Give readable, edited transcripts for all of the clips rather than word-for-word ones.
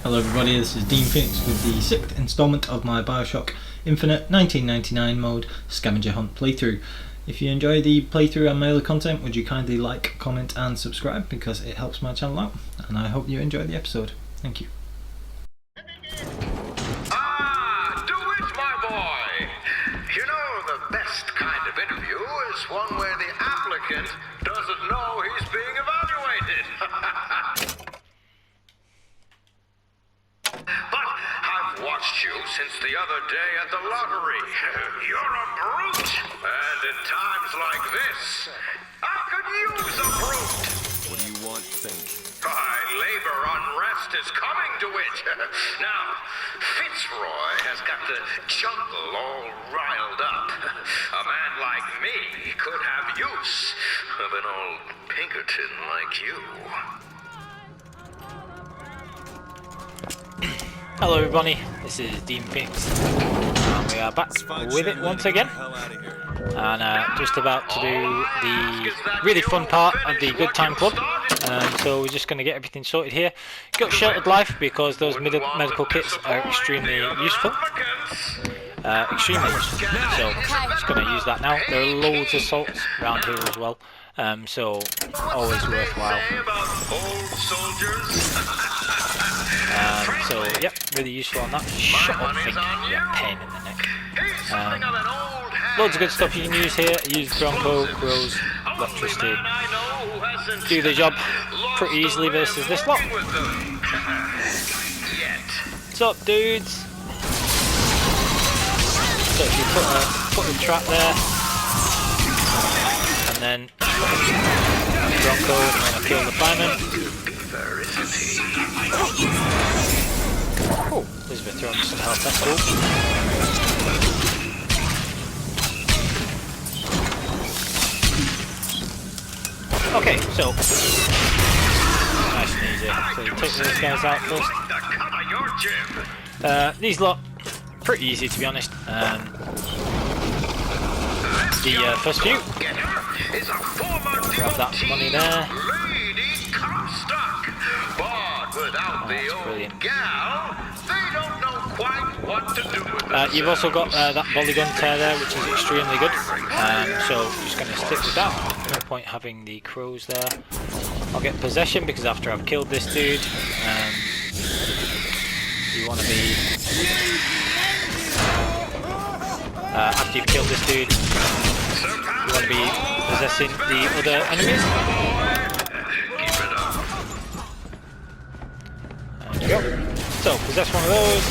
Hello everybody, this is Dean Phoenix with the 6th instalment of my Bioshock Infinite 1999 mode Scavenger Hunt playthrough. If you enjoy the playthrough and my other content, would you kindly like, comment and subscribe, because it helps my channel out, and I hope you enjoy the episode. Thank you. Do it, my boy! You know, the best kind of interview is one where the applicant doesn't know he's being evaluated. But I've watched you since the other day at the lottery. You're a brute! And in times like this, I could use a brute! What do you want, Fink? Labor unrest is coming to it. Now, Fitzroy has got the jungle all riled up. A man like me could have use of an old Pinkerton like you. Hello everybody, this is Dean Phoenix, and we are back with it once again, and just about to do the really fun part of the Good Time Club. So we're just going to get everything sorted here. Got Sheltered Life because those medical kits are extremely useful. So just going to use that now. There are loads of salts around here as well, so always worthwhile. So yep, really useful on that. Shut up, Fink. Yeah, pain in the neck. Loads of good stuff you can use here. Use Bronco, Crows, Electricity. Do the job pretty easily versus this lot. What's up, dudes? So if you put a trap there, and then Bronco, and then I kill the fireman. Oh, Elizabeth throwing some health, that's cool. Okay, so nice and easy. So you take these guys out first. These lot, pretty easy to be honest. The first few, grab that money there. Oh, that's brilliant. You've also got that polygon tear there, which is extremely good. So I'm just going to stick with that. No point having the crows there. I'll get possession because after I've killed this dude, you want to be after you've killed this dude, you want to be possessing the other enemies. There we go. So possess one of those.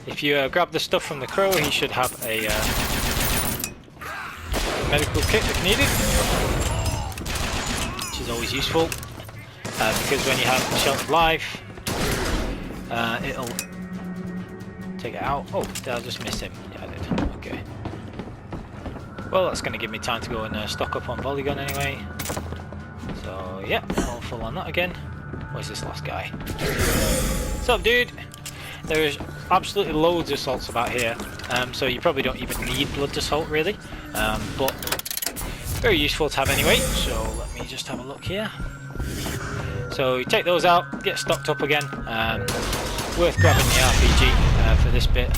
If you grab the stuff from the crow, he should have a medical kit if needed, which is always useful, because when you have Sheltered Life, it'll take it out. Oh, did I just miss him? Yeah, I did. Okay. Well, that's going to give me time to go and stock up on Polygon anyway. So, yeah, all full on that again. Where's this last guy? What's up, dude? There's absolutely loads of salts about here, so you probably don't even need blood to salt really, but very useful to have anyway. So let me just have a look here. So you take those out, get stocked up again. Worth grabbing the RPG for this bit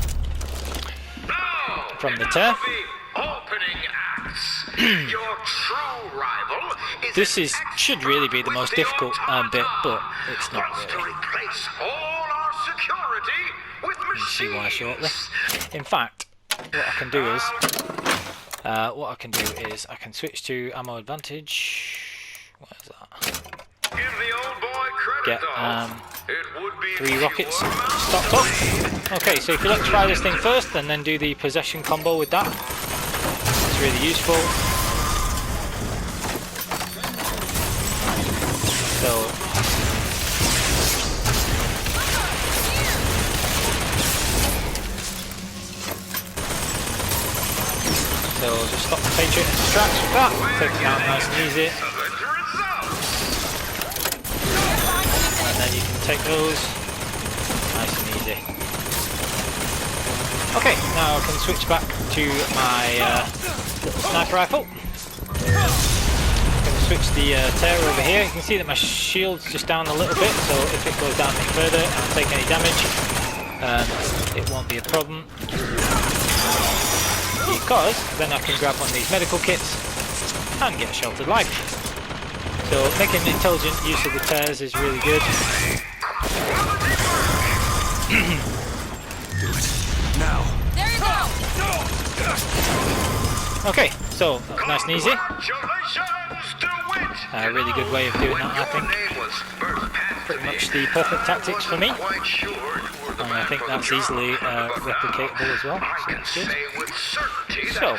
from the tear. This should really be the most difficult bit, but it's not really. You'll see why shortly. In fact, what I can do is I can switch to ammo advantage. Where's that? Get 3 rockets stocked up. Okay, so if you let's try this thing first and then do the possession combo with that. It's really useful. So just stop the Patriot and distracts with that. Takes it out nice and easy. And then you can take those nice and easy. Okay, now I can switch back to my little sniper rifle. switch the tear over here. You can see that my shield's just down a little bit, so if it goes down any further and I take any damage, it won't be a problem. Because then I can grab one of these medical kits and get a sheltered life. So making intelligent use of the tears is really good. Now. There you go! Okay, so that was nice and easy. Congratulations to Witch! A really good way of doing that, I think. Pretty much the perfect tactics for me. Quite sure you were the And I think that's easily replicatable as well. So that's good. So,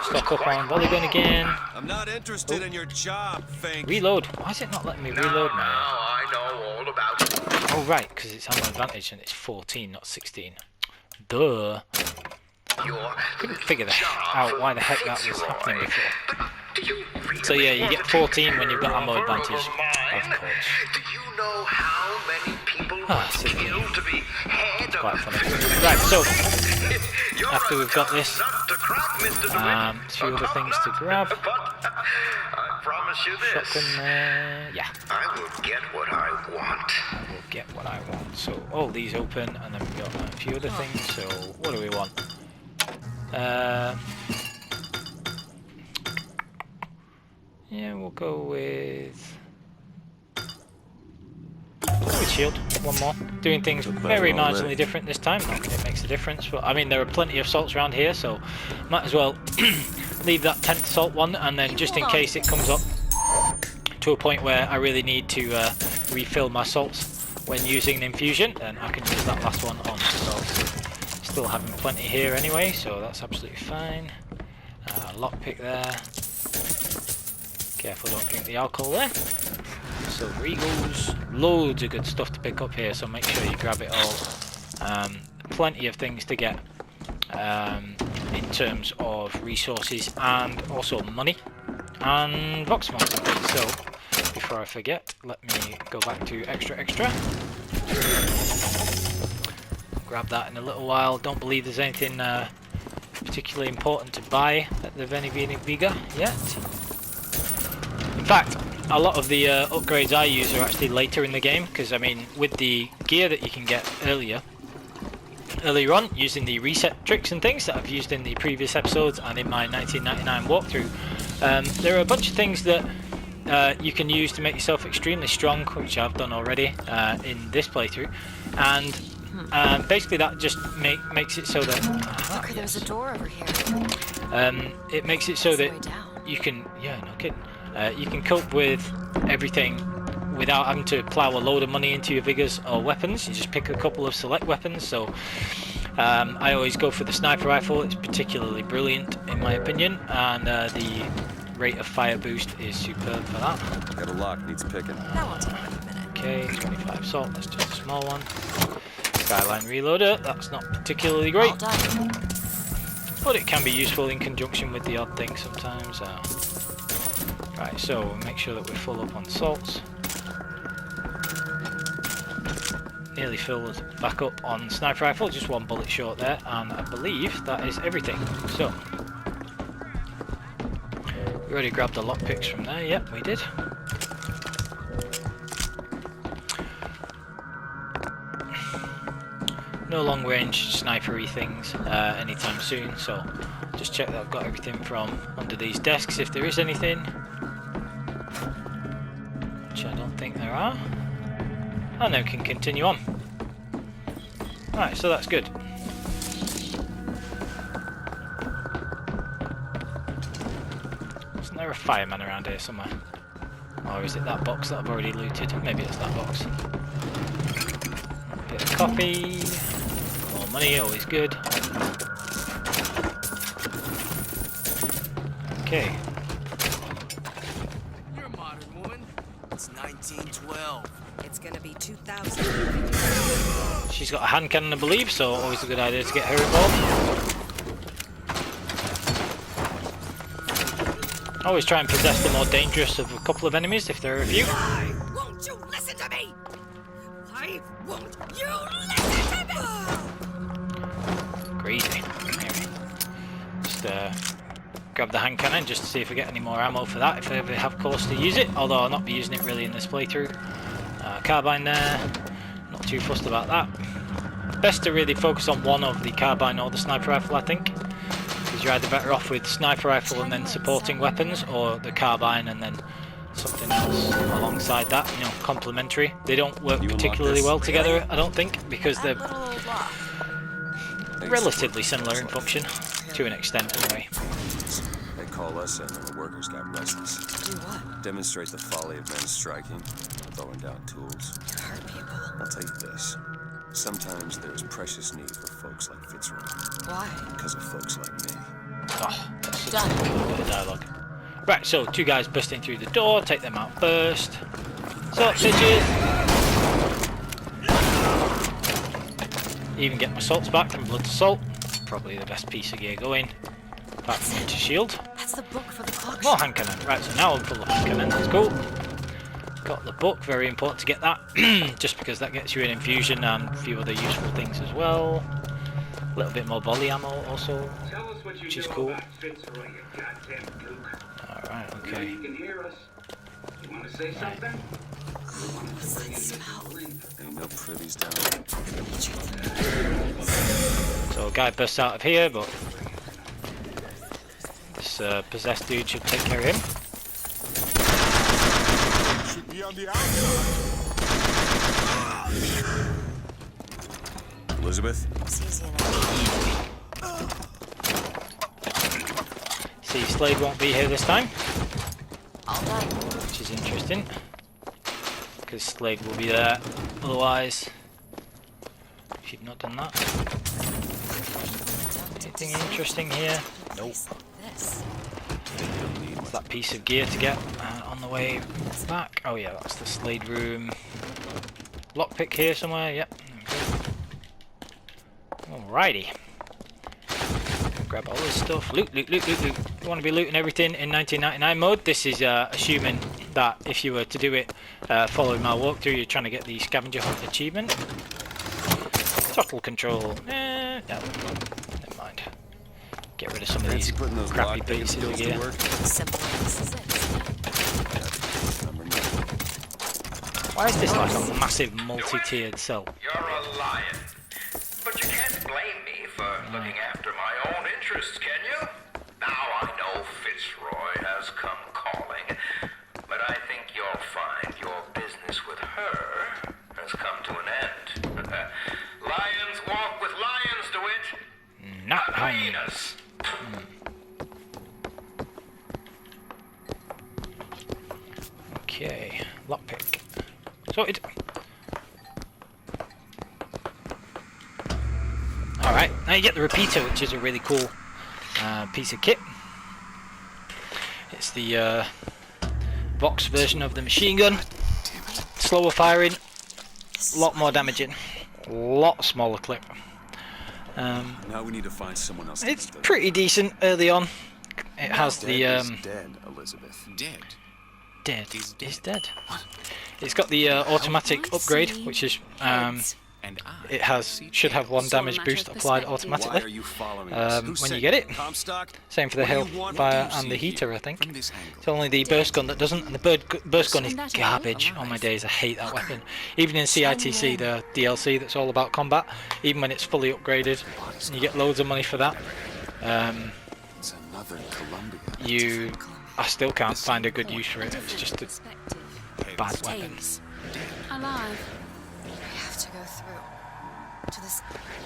stock up on volleygun again. I'm not interested in your job, Fink. Reload. Why is it not letting me reload now? I know all about it. Oh right, because it's ammo advantage and it's 14, not 16. Duh. Couldn't figure out why the heck that was happening before. So yeah, you get 14 when you've got ammo advantage, of course. Do you know how many people Ah, killed to be head quite of funny. Right, so after we've got this, a few other things to grab. But I promise you this. Shotgun there, yeah. I will get what I want. I will get what I want. So all these open, and then we've got a few other things. So what do we want? Yeah, we'll go with shield. One more. Doing things very marginally different this time. Not that it makes a difference, but I mean there are plenty of salts around here, so might as well leave that 10th salt one, and then just in case it comes up to a point where I really need to refill my salts when using an infusion, then I can use that last one on salts. Still having plenty here anyway, so that's absolutely fine. Lockpick there. Careful, don't drink the alcohol there. Silver Eagles. Loads of good stuff to pick up here, so make sure you grab it all. Plenty of things to get in terms of resources and also money and box marks. So before I forget, let me go back to extra. Grab that in a little while. Don't believe there's anything particularly important to buy at the Veni Viga yet. In fact, a lot of the upgrades I use are actually later in the game, because I mean with the gear that you can get earlier on using the reset tricks and things that I've used in the previous episodes and in my 1999 walkthrough, there are a bunch of things that you can use to make yourself extremely strong, which I've done already in this playthrough, and basically that just makes it so that Look, there's a door over here. it makes it so that you can, yeah, no kidding, you can cope with everything without having to plow a load of money into your vigors or weapons. You just pick a couple of select weapons. So I always go for the sniper rifle. It's particularly brilliant in my opinion, and the rate of fire boost is superb for that. Got a lock, needs picking. That won't take a minute. Okay, 25 salt, that's just a small one. Skyline reloader, that's not particularly great, All done. but it can be useful in conjunction with the odd thing sometimes. Right, so make sure that we're full up on salts. Nearly filled back up on sniper rifle, just one bullet short there, and I believe that is everything. So, we already grabbed the lockpicks from there, yep, we did. No long range snipery things anytime soon, so just check that I've got everything from under these desks if there is anything, which I don't think there are, and then we can continue on. Right, so that's good. Isn't there a fireman around here somewhere? Or is it that box that I've already looted? Maybe it's that box. A bit of coffee. More money, always good. Okay. You're a modern woman. It's 1912. It's gonna be 2000. She's got a hand cannon, I believe, so always a good idea to get her involved. Always try and possess the more dangerous of a couple of enemies if there are a few. Why won't you listen to me? Why won't you listen to me? Crazy. Anyway, just grab the hand cannon just to see if we get any more ammo for that, if I ever have cause to use it, although I'll not be using it really in this playthrough. Carbine there, not too fussed about that. Best to really focus on one of the carbine or the sniper rifle, I think, because you're either better off with sniper rifle and then supporting weapons, or the carbine and then something else alongside that, you know, complementary. They don't work particularly well together, I don't think, because they're relatively similar in function, to an extent anyway. They call us in when the workers got restless. Do what? Demonstrate the folly of men striking, throwing down tools. Hurt people. I'll tell you this. Sometimes there's precious need for folks like Fitzroy. Why? Because of folks like me. Oh, that's such Done. a cool bit of dialogue. Right, so 2 guys busting through the door, take them out first. So, bitches! Even get my salts back from blood to salt. Probably the best piece of gear going. Apart from into shield. That's the book for the clock. More hand cannon. Right, so now I'm full of hand cannon. That's cool. Got the book, very important to get that. Just because that gets you an infusion and a few other useful things as well. A little bit more volley ammo also, which is cool. Alright, okay. You can hear us. You want to say something? What's that smell? Ain't no privies down So a guy bursts out of here, but this possessed dude should take care of him. Should be on the outside. Elizabeth? It's easy enough. See, Slade won't be here this time, All done. which is interesting. Because Slade will be there otherwise. If you've not done that. Anything interesting here? Nope. This. What's that piece of gear to get on the way back? Oh yeah, that's the Slade room. Lockpick here somewhere, yep. Alrighty. Grab all this stuff. Loot, loot, loot, loot, loot. You want to be looting everything in 1999 mode. This is assuming that if you were to do it following my walkthrough, you're trying to get the Scavenger Hunt achievement. Throttle control. No, never mind. Get rid of some of these crappy pieces of gear. Simple as this is it. Why is this like a massive multi-tiered cell? You're a lion. But you can't blame me for looking after my own interests, can you? Now I know Fitzroy has come calling, but I think you'll find your business with her has come to an end. Lions walk with lions, DeWitt. Not Hyenas. Okay, lockpick. Sorted. Alright, now you get the repeater, which is a really cool piece of kit. It's the box version of the machine gun. Slower firing, a lot more damaging, a lot smaller clip. Now we need to find someone else. It's pretty decent early on. It has the dead, Elizabeth. Dead. dead is dead. It's got the automatic upgrade, which is And it should have 1 damage boost applied Why are automatically you following us? Who when sent you get it. Comstock? Same for the What do you hail want? fire What do you and the see heater, here? I think. from this angle. It's only the burst gun that doesn't, and the burst gun is garbage on my days. I hate that weapon. Even in CITC, the DLC that's all about combat, even when it's fully upgraded, and you get loads of money for that, It's another Columbia. I still can't find a good use for it. It's just a bad weapon. Alive. We have to go through to this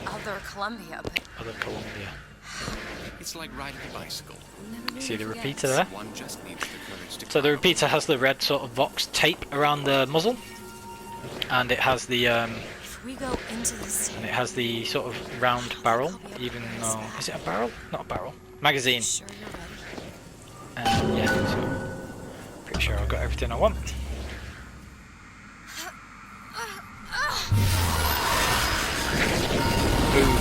other Columbia, but Other Columbia. It's like riding a bicycle. See the repeater there? One just needs the courage to So the repeater has the red sort of Vox tape around the muzzle, and it has the if we go into this, sort of round barrel. Even though, is it a barrel? Not a barrel. Magazine. sure you're ready. Yeah. So pretty sure I've got everything I want. Boom.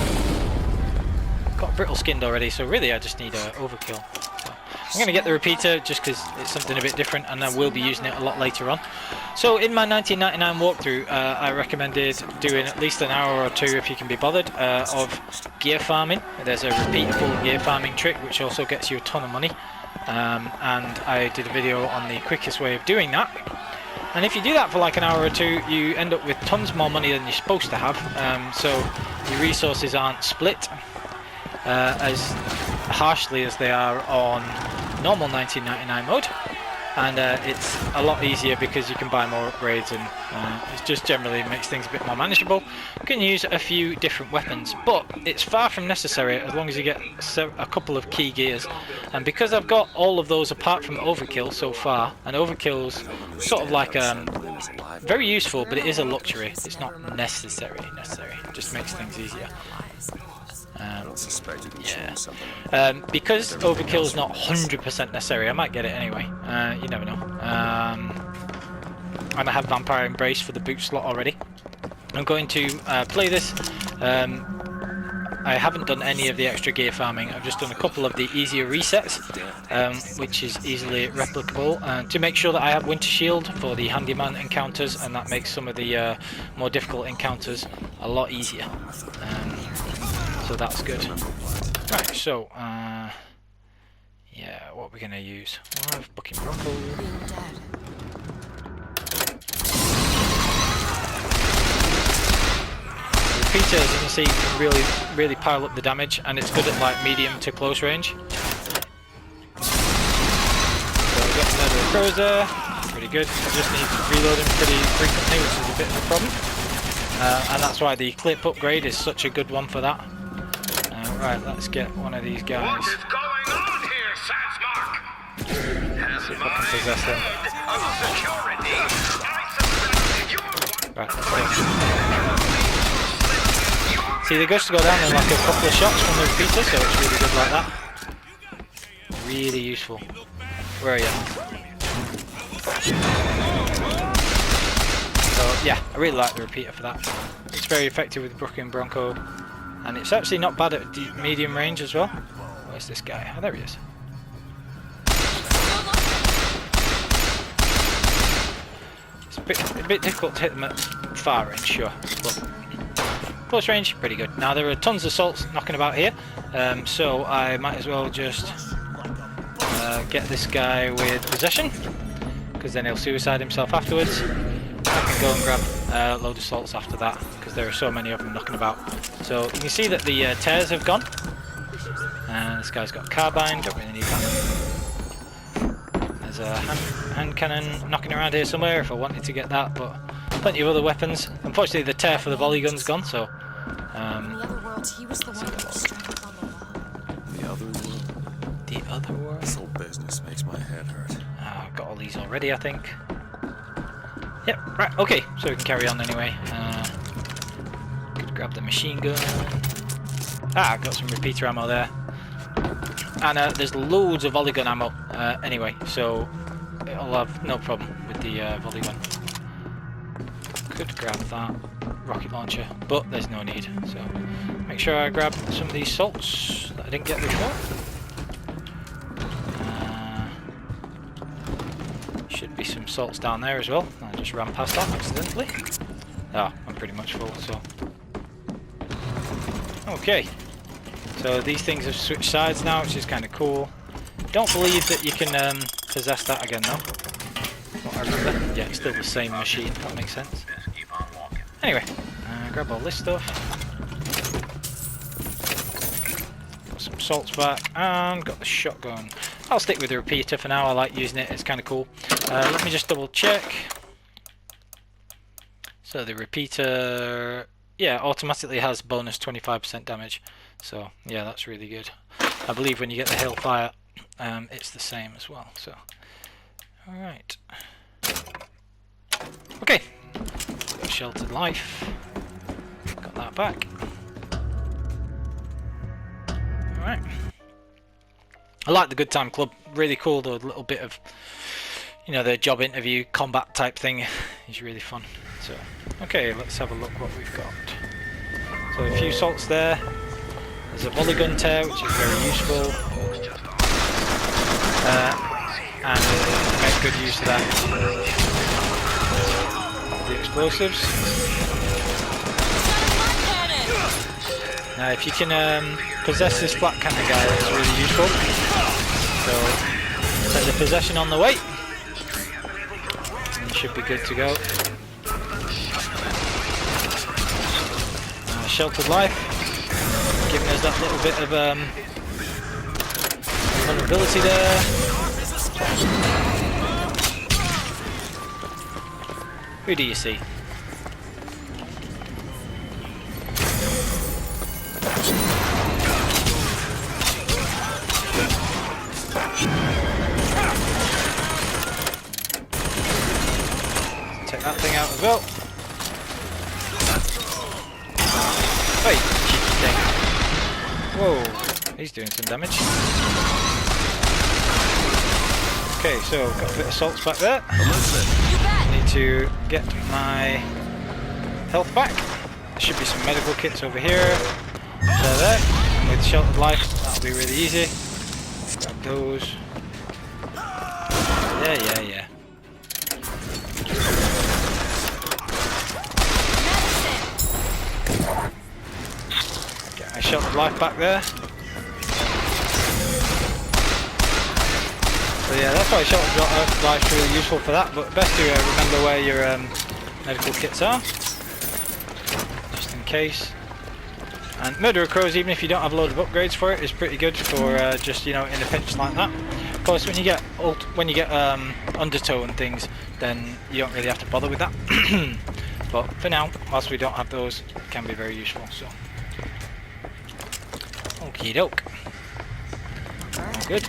Got brittle skinned already, so really I just need overkill. So I'm going to get the repeater just because it's something a bit different, and I will be using it a lot later on. So in my 1999 walkthrough, I recommended doing at least an hour or two, if you can be bothered, of gear farming. There's a repeatable gear farming trick which also gets you a ton of money, and I did a video on the quickest way of doing that. And if you do that for like an hour or two, you end up with tons more money than you're supposed to have, so your resources aren't split as harshly as they are on normal 1999 mode, and it's a lot easier because you can buy more upgrades, and it just generally makes things a bit more manageable. You can use a few different weapons, but it's far from necessary as long as you get a couple of key gears. And because I've got all of those apart from overkill so far, and overkill's sort of like very useful, but it is a luxury. It's not necessary. It just makes things easier. Because overkill is not 100% necessary, I might get it anyway. You never know. And I have Vampire Embrace for the boot slot already. I'm going to play this. I haven't done any of the extra gear farming. I've just done a couple of the easier resets, which is easily replicable, to make sure that I have Winter Shield for the handyman encounters, and that makes some of the more difficult encounters a lot easier. So that's good. Right, so, yeah, what are we going to use? We'll have Bucking Bronco. The repeater, as you can see, can really pile up the damage, and it's good at like medium to close range. So we've got another cruiser, pretty good. I just need reloading pretty frequently, which is a bit of a problem. And that's why the clip upgrade is such a good one for that. Right, let's get one of these guys. What is going on here, Sansmark? See if I can possess them. Right, let's go. See, they just go down in like a couple of shots from the repeater, so it's really good like that. Really useful. Where are you? So yeah, I really like the repeater for that. It's very effective with Bucking Bronco. And it's actually not bad at medium range as well. Where's this guy? Oh, there he is. It's a bit difficult to hit them at far range, sure. But close range, pretty good. Now, there are tons of salts knocking about here. So I might as well just get this guy with possession, because then he'll suicide himself afterwards. I can go and grab a load of salts after that, because there are so many of them knocking about. So you can see that the tears have gone. And this guy's got a carbine, don't really need that. There's a hand cannon knocking around here somewhere if I wanted to get that, but plenty of other weapons. Unfortunately the tear for the volley gun's gone, so... In the other world, he was the one who was strangled on the wall. The other world? The other world? This whole business makes my head hurt. I've got all these already, I think. Yep, right, okay, so we can carry on anyway. Could grab the machine gun. I've got some repeater ammo there. And there's loads of volley gun ammo anyway, so it'll have no problem with the volley gun. Could grab that rocket launcher, but there's no need, so make sure I grab some of these salts that I didn't get before. Should be some salts down there as well. I just ran past that accidentally. Ah, I'm pretty much full, so... Okay. So these things have switched sides now, which is kind of cool. Don't believe that you can possess that again though. What I remember. Yeah, it's still the same machine, if that makes sense. Anyway, grab all this stuff. Got some salts back, and got the shotgun. I'll stick with the repeater for now, I like using it, it's kind of cool. Let me just double check. So the repeater, yeah, automatically has bonus 25% damage. So yeah, that's really good. I believe when you get the Hailfire, it's the same as well. So, all right. Okay. Sheltered Life. Got that back. All right. I like the Good Time Club. Really cool. The little bit of, you know, the job interview combat type thing is really fun. So, okay, let's have a look what we've got. So a few salts there. There's a volley gun tear, which is very useful. and make good use of that. The explosives. Now if you can possess this flat cannon guy, that's really useful. So send the possession on the way. And you should be good to go. Sheltered life, giving us that little bit of vulnerability there. Who do you see? Take that thing out as well. Hey, cheeky thing. Whoa, he's doing some damage. Okay, so got a bit of salts back there. Need to get my health back. There should be some medical kits over here. There. And with sheltered life, that'll be really easy. Grab those. Yeah. Get my sheltered life back there. So yeah, that's why sheltered life's really useful for that, but best to remember where your medical kits are, just in case. And Murderer Crows, even if you don't have a load of upgrades for it, is pretty good for just, you know, in a pinch like that. Of course, when you get undertow and things, then you don't really have to bother with that. But for now, whilst we don't have those, it can be very useful. So, okie doke. Good.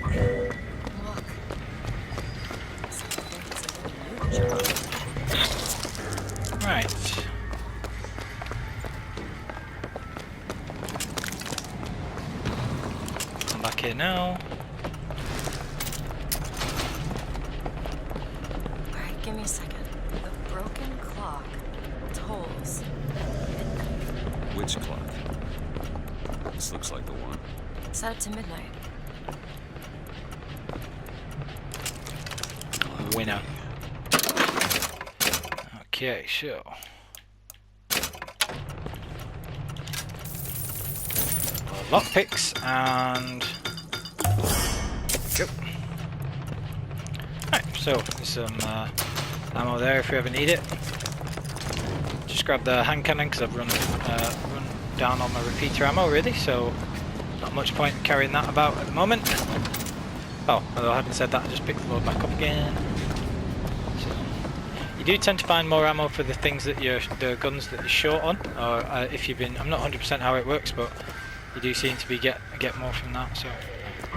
Right. Come back here now. Alright, give me a second. The broken clock tolls. Which clock? This looks like the one. Set it to midnight. Winner. Okay, so lockpicks and go. Right, so there's some ammo there if we ever need it. Just grab the hand cannon because I've run down on my repeater ammo really, so not much point in carrying that about at the moment. Oh, although having said that, I just picked the load back up again. You do tend to find more ammo for the things that the guns that you're short on, or if you've been, I'm not 100% how it works, but you do seem to be get more from that, so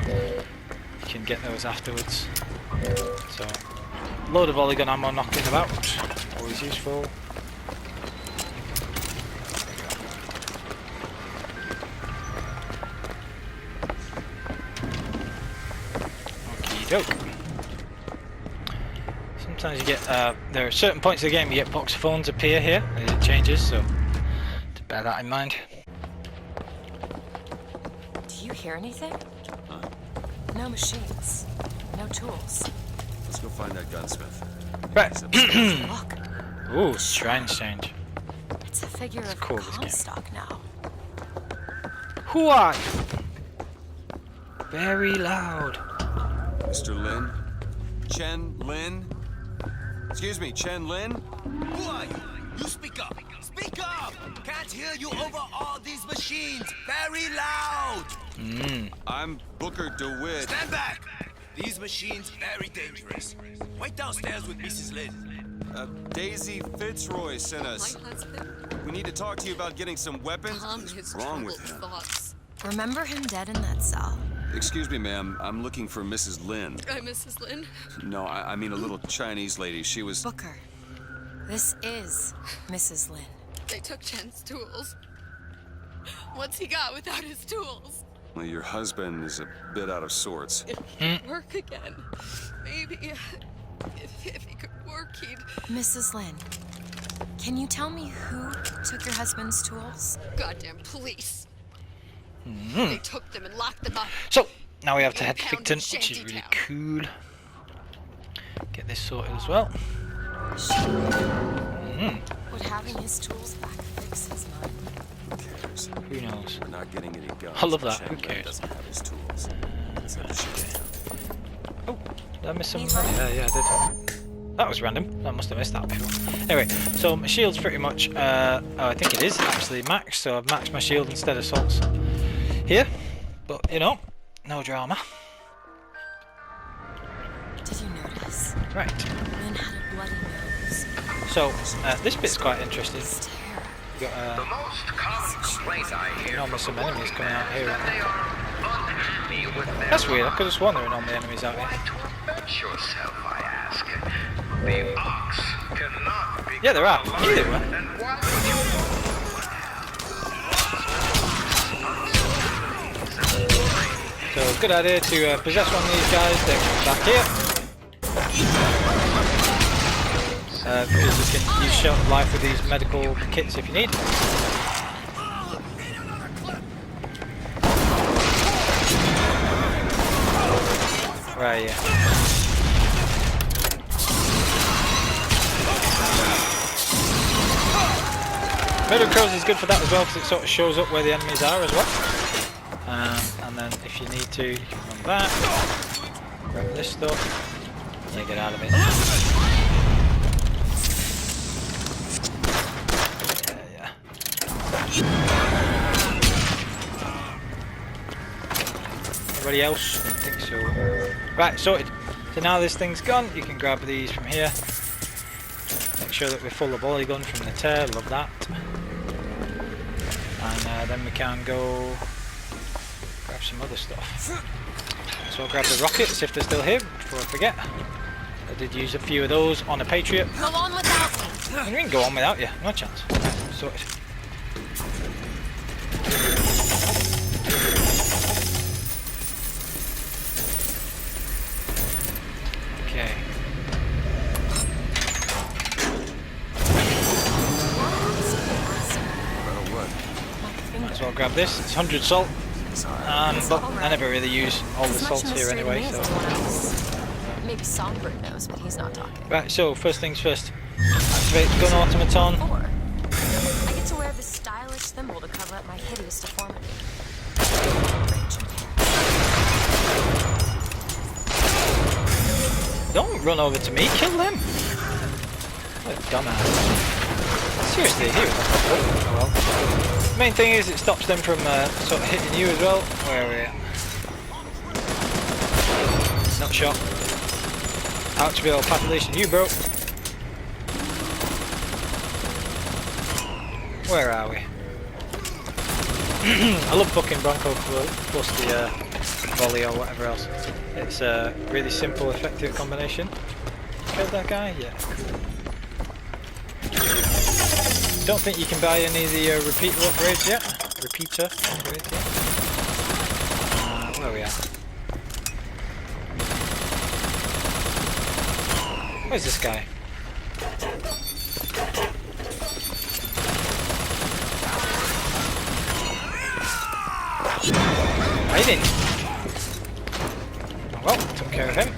you can get those afterwards. So, load of polygon ammo knocking about, always useful. Okie doke. Sometimes you get, there are certain points of the game you get voxophones appear here, and it changes, so to bear that in mind. Do you hear anything? Huh? No machines. No tools. Let's go find that gunsmith. Right. Look, Ooh, shrine change. it's a figure of cool, this game. Comstock now. Who are you? Very loud. Mr. Lin? Chen Lin? Excuse me, Chen Lin? Who are you? You speak up. Speak up! Can't hear you over all these machines. Very loud. I'm Booker DeWitt. Stand back. These machines very dangerous. Wait downstairs with Mrs. Lin. Daisy Fitzroy sent us. My husband, We need to talk to you about getting some weapons. calm his Wrong with troubled him? thoughts. Remember him dead in that cell? Excuse me, ma'am. I'm looking for Mrs. Lin. Mrs. Lin, No, I mean a little Chinese lady. She was... Booker. This is Mrs. Lin. they took Chen's tools. What's he got without his tools? Well, your husband is a bit out of sorts. If he could work again, maybe if he could work, he'd... Mrs. Lin, can you tell me who took your husband's tools? Goddamn police. They took them and locked them up. So, now we have to head to Pound Picton, of which is shanty really town. cool. Get this sorted as well. Would having his tools back fix his mind? Who cares? Who knows? We're not getting any guns. I love but that. Who Shanghai cares? doesn't have his tools. Let's head to Shanghai. Oh, did I miss some? Yeah, I did. That was random. I must have missed that before. Anyway, so my shield's pretty much, oh, I think it is actually maxed, so I've maxed my shield instead of salts here. But, you know, no drama. Did you notice? Right. Lynn had a bloody nose. So, this bit's quite interesting. Stare. You got, The most common complaint I hear enormous from some enemies coming out here, that aren't they are unhappy with their That's weird, I lives. could have sworn there were no enemies out Why here. torment yourself, I ask? The ox cannot be Yeah, there are. alive, Here they were. and why would you So, good idea to possess one of these guys, then come back here. Because you can use Shelter of Life with these medical kits if you need. Right, yeah. Murder Crows is good for that as well because it sort of shows up where the enemies are as well. And then if you need to, you can run that. Grab this stuff. Yeah, get out of it. Yeah. Anybody else? I don't think so. Right, sorted. So now this thing's gone, you can grab these from here. Make sure that we're full of polygon from the tear, love that. And then we can go grab some other stuff. So I'll grab the rockets if they're still here before I forget. I did use a few of those on a Patriot. Go on without me. We can go on without you, no chance. Right, sorted. Okay. Well, what? Might as well grab this. It's 100 salt. But I never really use all the salts here anyway, so. Maybe Songbird knows, but he's not talking. Right, so first things first. Activate gun automaton. 4. I get to wear this stylish thimble to cover up my hideous deformity. Don't run over to me, kill them! What a dumbass. Seriously, he was oh well. Main thing is it stops them from sort of hitting you as well. Where are we at? Not shot. Ouch, Bill, population you, bro. Where are we? I love fucking Bronco plus the volley or whatever else. It's a really simple, effective combination. Killed that guy? Yeah. Don't think you can buy any of the repeater upgrades yet. Repeater upgrades yet. Where are we at? Where's this guy? I didn't. Well, took care of him.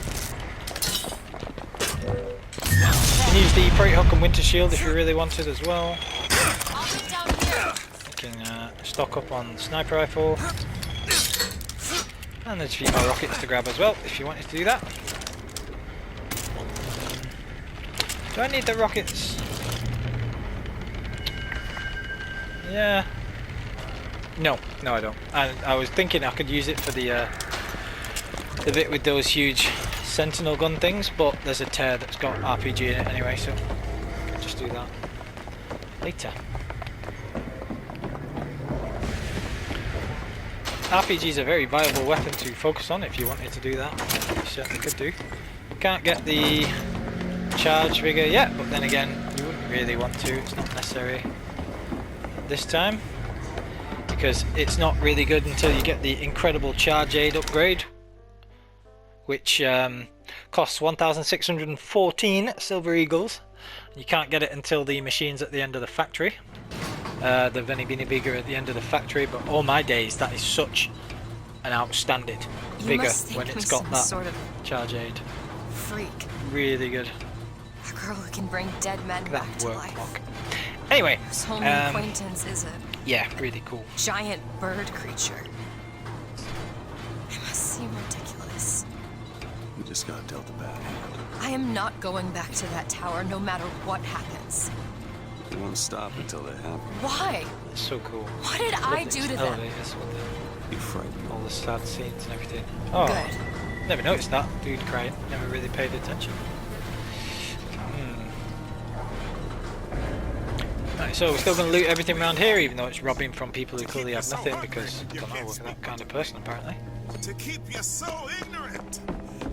You can use the Freight Hook and Winter Shield if you really wanted as well. I'll wait down here. You can stock up on Sniper Rifle. And there's a few more rockets to grab as well if you wanted to do that. Do I need the rockets? Yeah. No, I don't. I was thinking I could use it for the bit with those huge sentinel gun things, but there's a tear that's got RPG in it anyway, so I'll just do that later. RPG is a very viable weapon to focus on if you wanted to do that. You certainly could do. Can't get the charge figure yet, but then again, you wouldn't really want to. It's not necessary this time, because it's not really good until you get the incredible charge aid upgrade, which costs 1,614 silver eagles. You can't get it until the machine's at the end of the factory. The Veni Vini Viga at the end of the factory, but oh my days, that is such an outstanding bigger must think when me it's got some that sort of charge aid. freak. Really good. A girl who can bring dead men That back to work life. block. Anyway, Whose only acquaintance is a yeah, really cool. giant bird creature. It must seem ridiculous. You just got dealt a bad hand. I am not going back to that tower no matter what happens. They won't stop until they have you. Why? It's so cool. What did I do to them? Elevators with You frighten all the sad scenes and everything. Oh, Good. never noticed that. Dude crying. Never really paid attention. Right, so we're still going to loot everything around here, even though it's robbing from people who clearly have nothing, because I don't know, we're that kind of person apparently. To keep you so ignorant.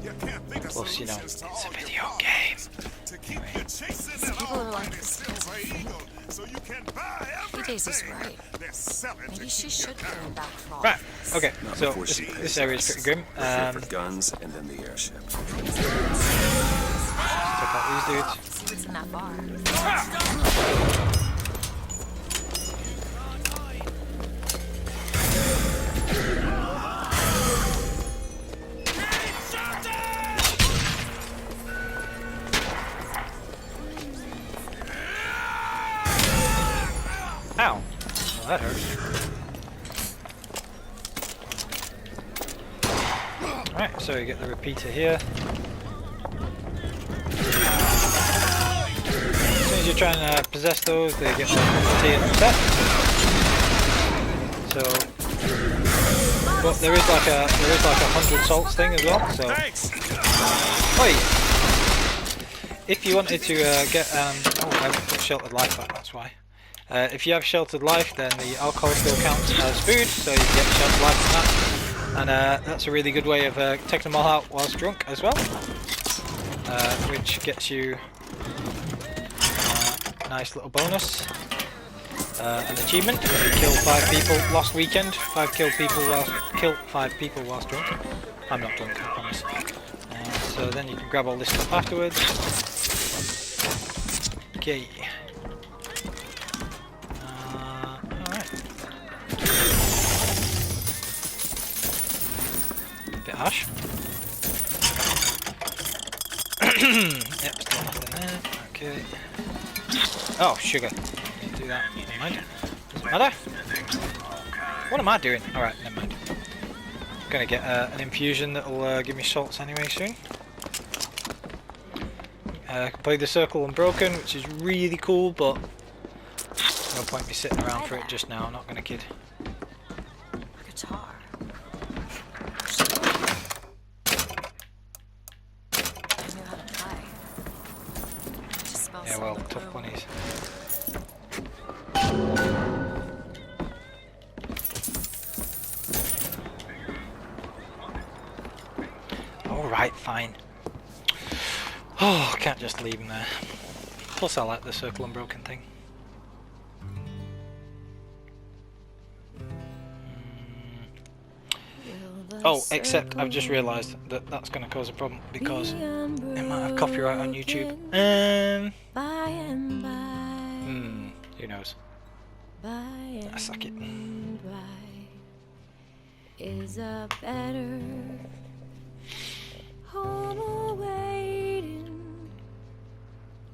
You can't think of Plus, you know, solutions it's to a all video your game. problems. To keep you chasing Some it people all are like when it this silver because of eagle, so you can buy Daisy's everything. right. They're selling to Maybe she keep should you put him down. back for all Right, of this. okay, Not so before she this pays area is us. pretty grim. We're here for guns and then the airship. Check out these dudes. See what's in that bar. Ow! Well, that hurt. Alright, so you get the repeater here. As soon as you're trying to possess those, they get all T and upset. So, but there is like a 100 salts thing as well. So, wait. If you wanted to get oh, I haven't put sheltered life back. That's why. If you have sheltered life, then the alcohol still counts as food, so you get sheltered life from that. And that's a really good way of taking them all out whilst drunk as well, which gets you a nice little bonus. An achievement: if you kill 5 people last weekend, 5 kill 5 people whilst drunk. I'm not drunk, I promise. So then you can grab all this stuff afterwards. Okay. Bit harsh. Yep, still nothing there. Okay. Oh, sugar. Didn't do that. Never mind. Doesn't matter. What am I doing? Alright, never mind. Gonna get an infusion that'll give me salts anyway soon. I can play the Circle Unbroken, which is really cool, but no point me sitting around for it just now. I'm not gonna kid. Guitar. I knew how to play. Just smells Yeah, so well, good. tough bunnies. Alright, fine. Oh, I can't just leave him there. Plus I like the Circle Unbroken thing. Oh, except I've just realised that that's going to cause a problem because it might have copyright on YouTube. Who knows? I suck it. Is a better home awaiting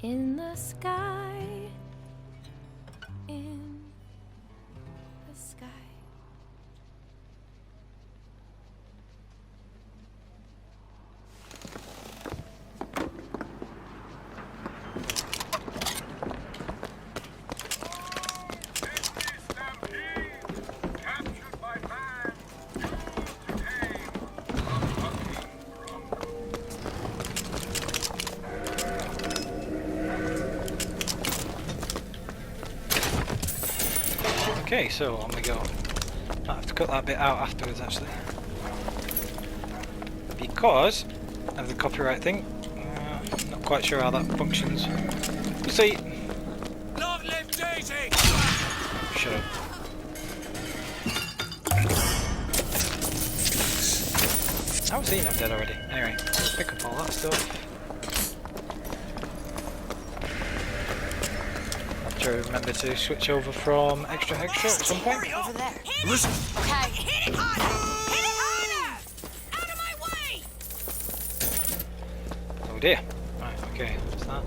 in the sky, in the sky. Okay, so on we go. Might have to cut that bit out afterwards actually. Because of the copyright thing. Not quite sure how that functions. We'll see. Long live Daisy! Shut up. How was he not dead already? Anyway, let's pick up all that stuff. Try to remember to switch over from extra at some point. Over there. Listen. Okay. Hit it harder! Hit it harder! dear. Right, okay, what's that?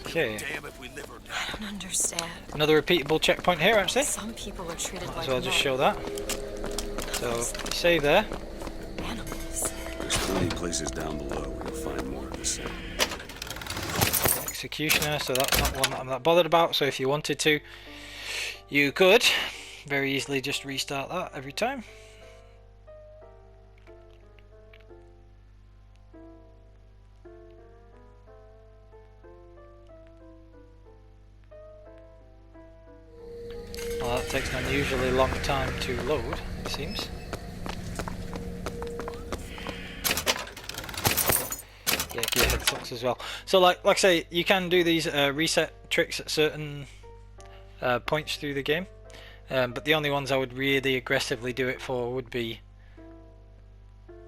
Okay. I don't understand. Another repeatable checkpoint here, actually. Some people are treated Might like as well just men. show that. So, save there. Animals. There's plenty of places down below where you'll find more of the same. Executioner, so that's not one that I'm that bothered about. So if you wanted to, you could very easily just restart that every time. Well, that takes an unusually long time to load, it seems. Yeah, gearhead sucks as well. So like I say, you can do these reset tricks at certain points through the game, but the only ones I would really aggressively do it for would be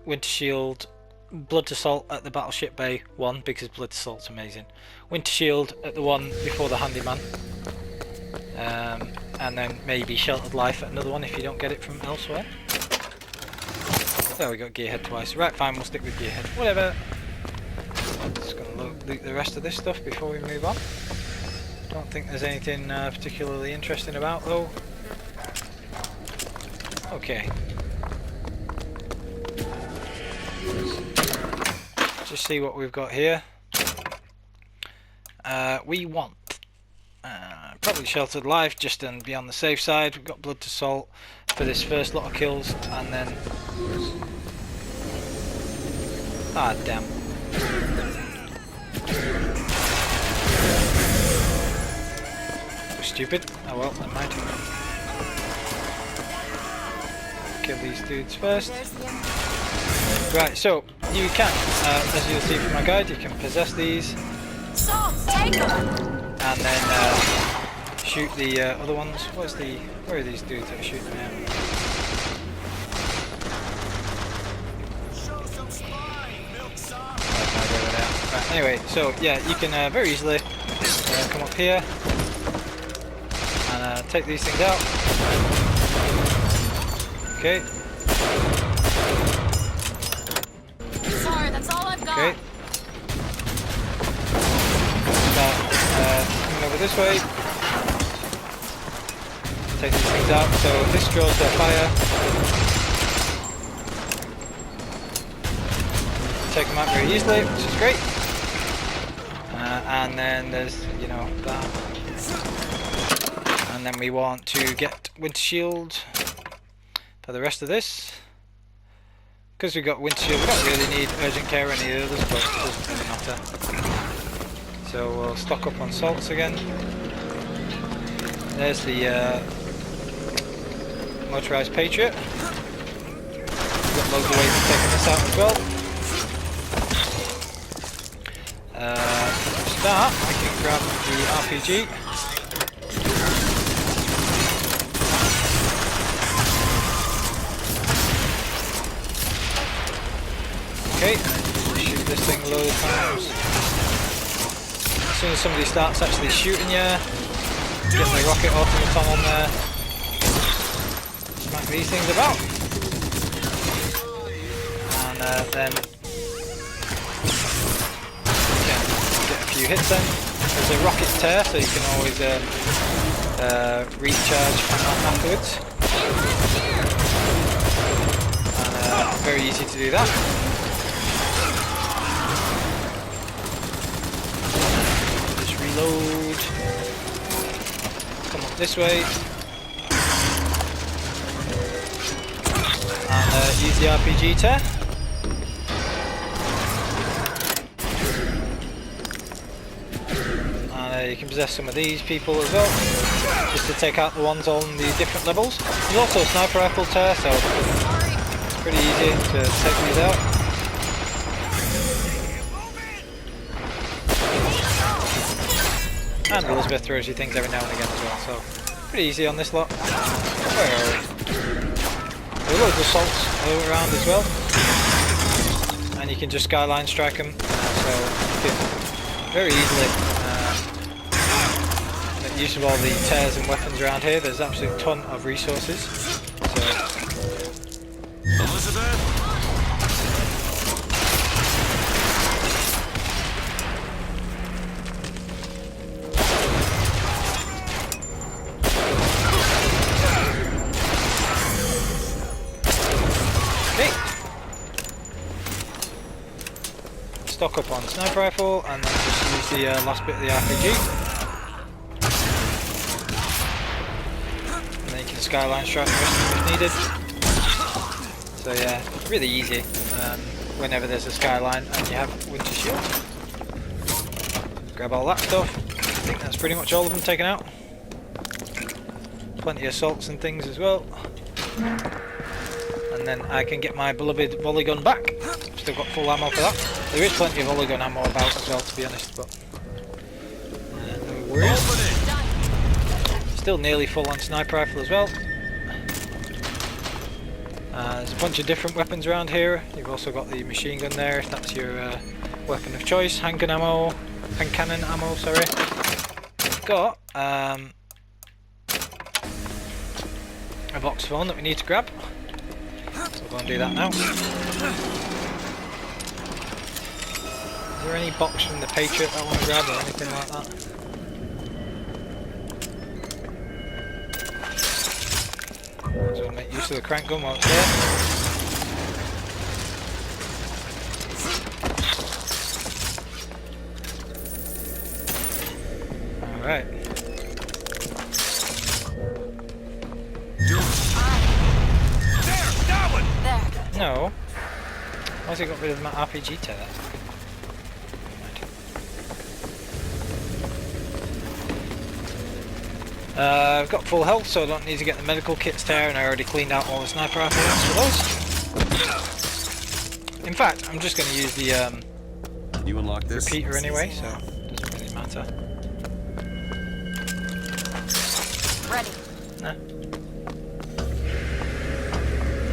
Winter Shield, Blood to Salt at the Battleship Bay 1, because Blood to Salt's amazing. Winter Shield at the one before the Handyman. And then maybe Sheltered Life at another one if you don't get it from elsewhere. There we go, Gearhead twice. Right, fine, we'll stick with Gearhead. Whatever. Just gonna loot the rest of this stuff before we move on. Don't think there's anything particularly interesting about though. Okay. Just see what we've got here. We want probably Sheltered Life, just to be on the safe side. We've got Blood to Salt for this first lot of kills, and then damn. That was stupid. Oh well, never mind. Kill these dudes first. Right, so you can, as you'll see from my guide, you can possess these. Salt, take them! And then shoot the other ones. Where are these dudes that are shooting me out? Right, anyway, so yeah, you can very easily come up here and take these things out. Okay. Sorry, that's all I've got. Okay. Coming over this way. Take these things out. So this draws their fire. Take them out very easily, which is great. And then there's, you know, that. And then we want to get Winter Shield for the rest of this. Because we've got Winter Shield, we don't really need Urgent Care or any of the others, but it doesn't really matter. So we'll stock up on salts again. There's the Motorized Patriot. We've got loads of ways of taking this out as well. To start, I can grab the RPG. Okay, shoot this thing a load of times. As soon as somebody starts actually shooting you, get the rocket automaton on there, smack these things about, and then get a few hits in. There's a rocket tear, so you can always recharge from that afterwards. And very easy to do that. Load. Come up this way. And use the RPG tear. And you can possess some of these people as well, just to take out the ones on the different levels. There's also a sniper rifle tear, so it's pretty easy to take these out. And Elizabeth throws you things every now and again as well, so pretty easy on this lot. Where are we? There are loads of salts all around as well, and you can just skyline strike them, so you can very easily make use of all the tears and weapons around here. There's absolutely a ton of resources. So, Elizabeth? stock up on sniper rifle and then just use the last bit of the RPG. And then you can skyline strike the rest if needed. So yeah, really easy whenever there's a skyline and you have winter shield. Grab all that stuff. I think that's pretty much all of them taken out. Plenty of salts and things as well. And then I can get my beloved volley gun back. Still got full ammo for that. There is plenty of volley gun ammo about as well, to be honest, but no worries. Still nearly full on sniper rifle as well. There's a bunch of different weapons around here. You've also got the machine gun there, if that's your weapon of choice. Handgun ammo, hand cannon ammo, sorry. We've got a box phone that we need to grab. So we'll go and do that now. Is there any box from the Patriot I want to grab or anything like that? So we'll make use of the crank gun while it's there. Alright. No. Why's it got rid of my RPG tether? I've got full health, so I don't need to get the medical kits there, and I already cleaned out all the sniper rifles for those. In fact, I'm just going to use the you unlock this repeater anyway, so it doesn't really matter. Ready. Nah.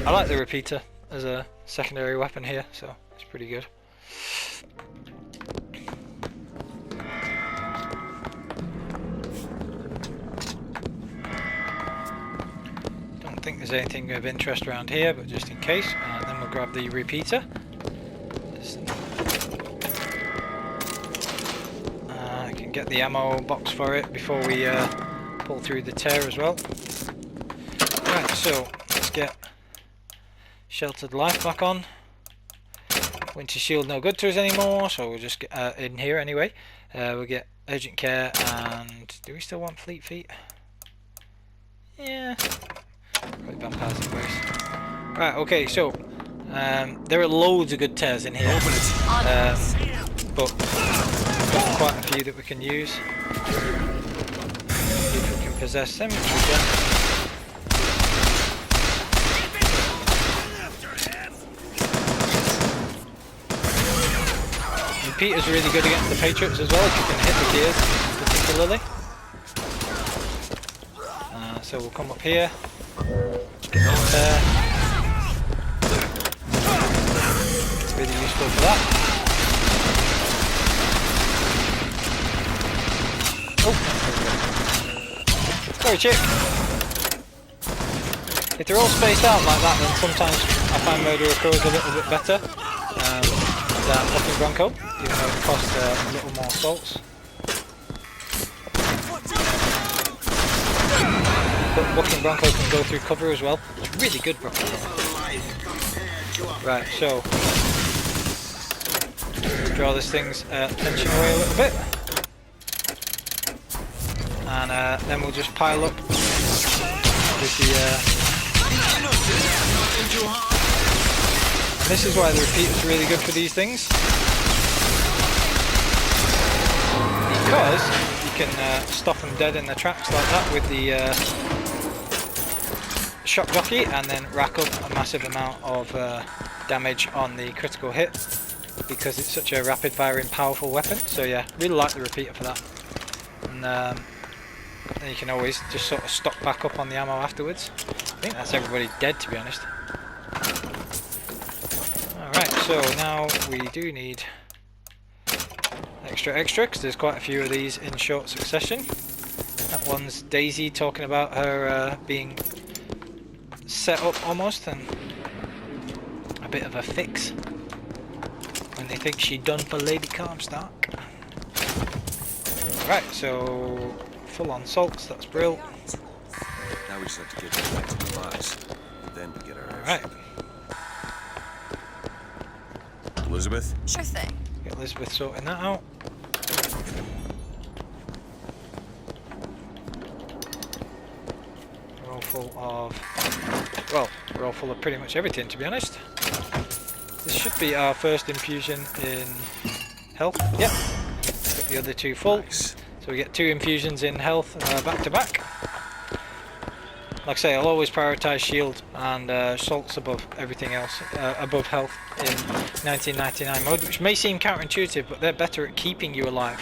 I like the repeater as a secondary weapon here, so it's pretty good. Don't think there's anything of interest around here, but just in case, then we'll grab the repeater. I can get the ammo box for it before we pull through the tear as well. Right, so let's get sheltered life back on. Winter shield no good to us anymore, so we'll just get in here anyway. We'll get urgent care, and do we still want fleet feet? Yeah, probably vampires and waste. Right, okay, so there are loads of good tears in here, but we've got quite a few that we can use. See if we can possess them, which we can. Repeater's really good against the Patriots as well, if you can hit the gears particularly. So we'll come up here, get up there. It's really useful for that. Oh! Sorry, chick! If they're all spaced out like that, then sometimes I find Murder Occurs a little bit better than Walking Bronco, even though it costs a little more salts. But Walking Bronco can go through cover as well. It's really good Walking Bronco. Right, so draw this thing's attention away a little bit, and then we'll just pile up with the. And this is why the repeater's really good for these things, because you can stop them dead in their tracks like that with the shock jockey, and then rack up a massive amount of damage on the critical hit, because it's such a rapid firing powerful weapon. So yeah, really like the repeater for that. And then you can always just sort of stock back up on the ammo afterwards. I think that's everybody dead, to be honest. Alright, so now we do need extra because there's quite a few of these in short succession. That that one's Daisy talking about her being set up almost, and a bit of a fix when they think she's done for Lady Comstock. Right, so full on salts, that's brilliant. Now we just have to get back to the box. Then we get our Alright. Elizabeth? Sure thing. Get Elizabeth sorting that out. We're all full of, well, we're all full of pretty much everything, to be honest. This should be our first infusion in health. Yep. Got the other two full. Nice. So we get 2 infusions in health back to back. Like I say, I'll always prioritise shield and salts above everything else, above health in 1999 mode, which may seem counterintuitive, but they're better at keeping you alive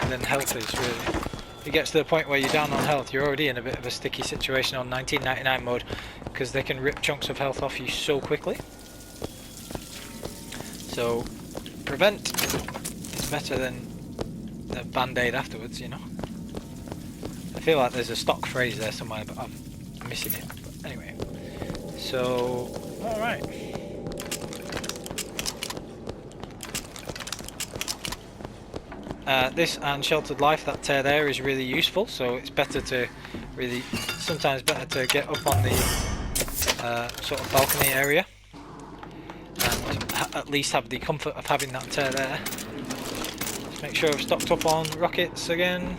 than health is, really. If it gets to the point where you're down on health, you're already in a bit of a sticky situation on 1999 mode, because they can rip chunks of health off you so quickly. So, prevent is better than the band-aid afterwards, you know. I feel like there's a stock phrase there somewhere, but I'm missing it. But anyway, so alright. This and Sheltered Life, that tear there is really useful, so it's better to sometimes better to get up on the sort of balcony area and at least have the comfort of having that tear there. Let's make sure I've stocked up on rockets again.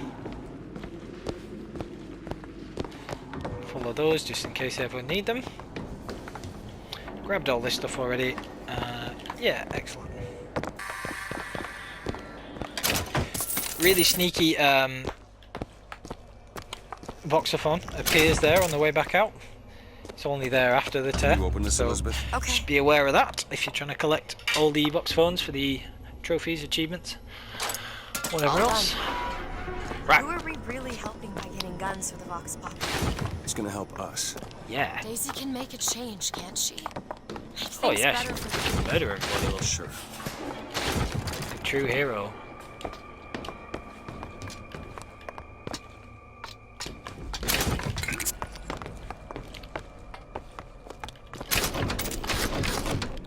Full of those just in case I ever need them. Grabbed all this stuff already. Yeah, excellent. Really sneaky voxophone appears there on the way back out. It's only there after the tear. You open this, so Elizabeth? Okay. just be aware of that if you're trying to collect all the voxophones for the trophies, achievements, whatever All else. Who Right. are we really helping by getting guns for the Vox Pop? It's gonna help us. Yeah. Daisy can make a change, can't she? Make Oh things yeah, better she for can murder everybody. Look. Sure. A true hero.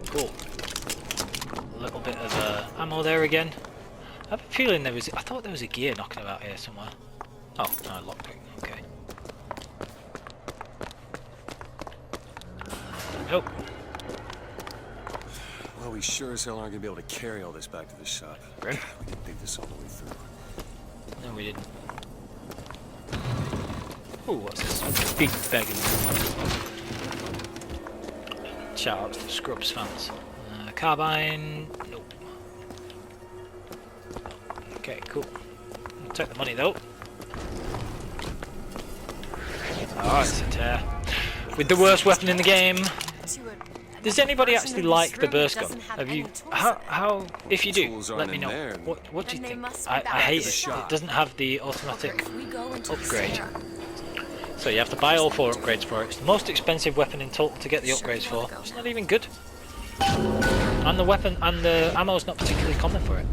Cool. A little bit of ammo there again. I have a feeling I thought there was a gear knocking about here somewhere. Oh, no, lockpick. Okay. Nope. Well, we sure as hell aren't gonna be able to carry all this back to the shop. Right. We didn't think this all the way through. No, we didn't. Ooh, what's this? Big begging. Shout out to the Scrubs fans. Carbine. Nope. Okay, cool. I'll take the money though. Oh, it's a tear. With the worst weapon in the game. Does anybody actually like the burst gun? Have you? How? If you do, let me know. What do you think? I hate it. It doesn't have the automatic upgrade. So you have to buy all 4 upgrades for it. It's the most expensive weapon in total to get the upgrades for. It's not even good. And the weapon and the ammo's not particularly common for it.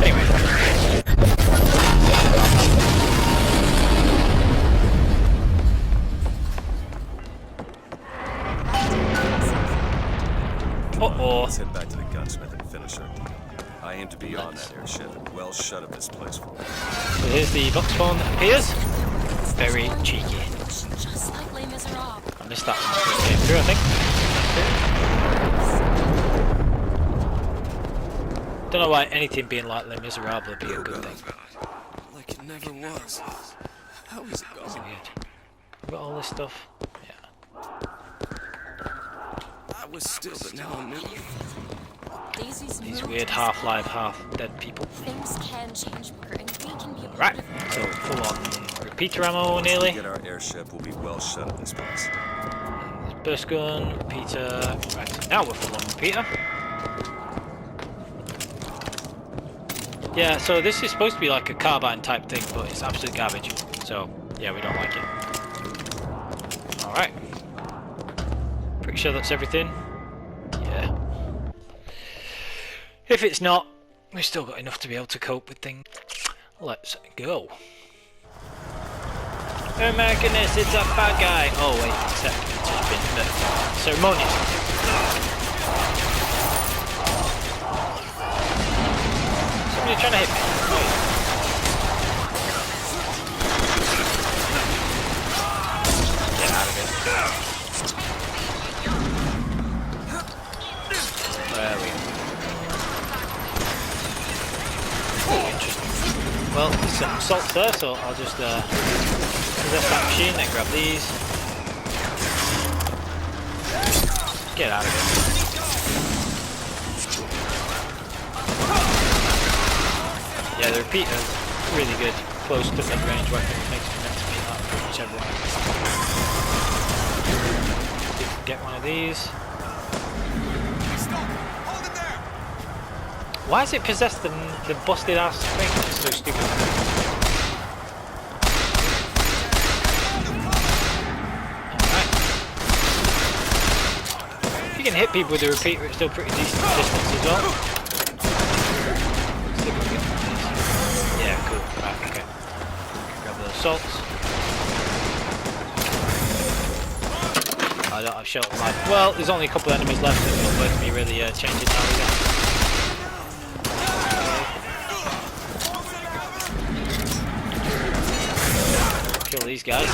Anyway. Uh-oh. Let's head back to the gunsmith and finish our deal. I aim to be on that airship and well shut up this place for me. So here's the box phone that appears. Very cheeky. Just like Les Miserables. I missed that when I first came through, I think. Don't know why anything being like Les Miserables would be a good thing. Like it never was. How is it That's going? weird. We've got all this stuff. Yeah. I was still, but now I'm new. Daisy's These moved weird us. half-live, half-dead people. Things can change, Booker, and we can be a part Right, of it. so full on repeater ammo Once we nearly. get our airship, we'll be well shut up this place. Burst gun, repeater. Right, so now we're full on repeater. Yeah, so this is supposed to be like a carbine type thing, but it's absolute garbage. So, yeah, we don't like it. Alright. Pretty sure that's everything. Yeah. If it's not, we've still got enough to be able to cope with things. Let's go. Oh my goodness, it's a bad guy. Oh wait, except it's just been ceremonious. Somebody trying to hit me. Wait. Get out of it. There we go. Oh, interesting. Well, there's some salts there, so I'll just possess that machine, then grab these. Get out of it. Yeah, the repeater is really good. Close to mid-range weapon. Makes me meant to beat that pretty much everyone. See if we can get one of these. Why has it possessed the busted ass thing? It's so stupid. Alright. If you can hit people with the repeater, it's still pretty decent distance as well. See if I can get one of these. Yeah, cool. Right, okay. Grab those salts. I don't have shelter life. Well, there's only a couple of enemies left, so it's not worth me really changing now either. Kill these guys.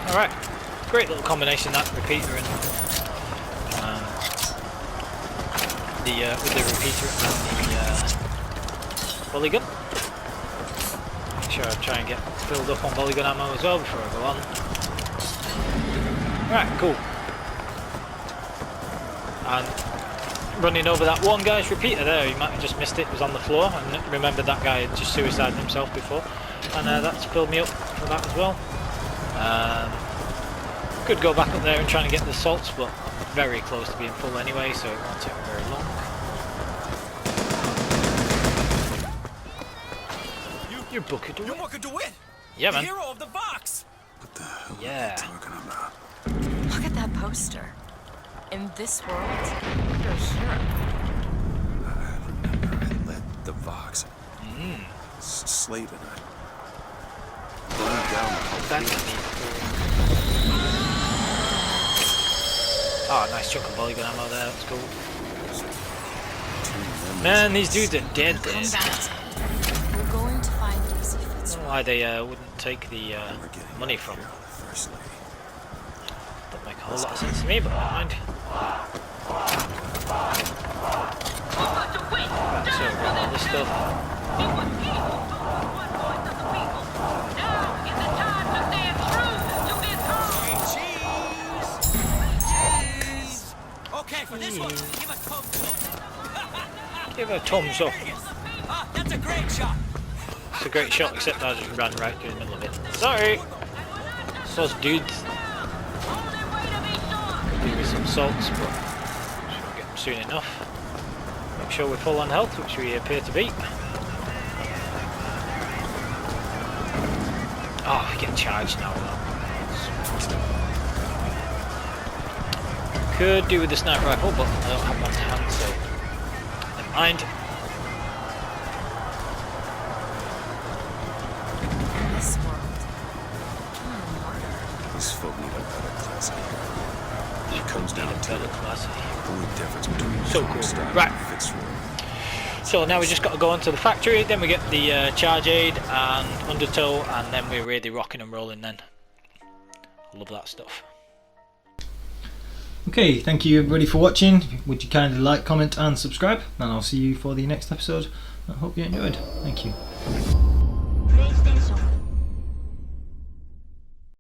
Alright, great little combination, that repeater and with the repeater and the volley gun. Make sure I try and get filled up on volley gun ammo as well before I go on. Right, cool. And running over that one guy's repeater there, he might have just missed it, it was on the floor, and remembered that guy had just suicided himself before, and that's filled me up for that as well. Could go back up there and try and get the salts, but I'm very close to being full anyway, so it won't take me very long. You're Booker DeWitt. You're Booker DeWitt. Yeah, the man. hero of the box. What the hell Yeah. are you talking about? Look at that poster. In this world, you're a hero. I remember I led the Vox. Slave and I burned down the whole That's field. neat. Oh, nice chunk of volley gun ammo there, that's cool. Man, these dudes are dead there. Combat. We're going to find Lucy I don't Fitzroy. know why they wouldn't take the money from You're them. the first lady. Don't make a whole lot of sense to me, but never mind. Right, so grab all this stuff. Okay, for this one, give a thumbs up. Give a thumbs up. Ah, that's a great shot. It's a great shot, except I just ran right through the middle of it. Sorry! Those dudes. Could do with some salts, but we'll get them soon enough. Make sure we're full on health, which we appear to be. Oh, we get charged now though. Could do with the sniper rifle, but I don't have one to hand, so never mind. In this world, These folk need a better class of hero. It comes down to Better it. class. The only difference between So cool. Comstock Right. and Fitzroy. So now we just got to go onto the factory, then we get the charge aid and undertow, and then we're really rocking and rolling then. I love that stuff. Okay, thank you everybody for watching. Would you kindly like, comment and subscribe, and I'll see you for the next episode. I hope you enjoyed. Thank you.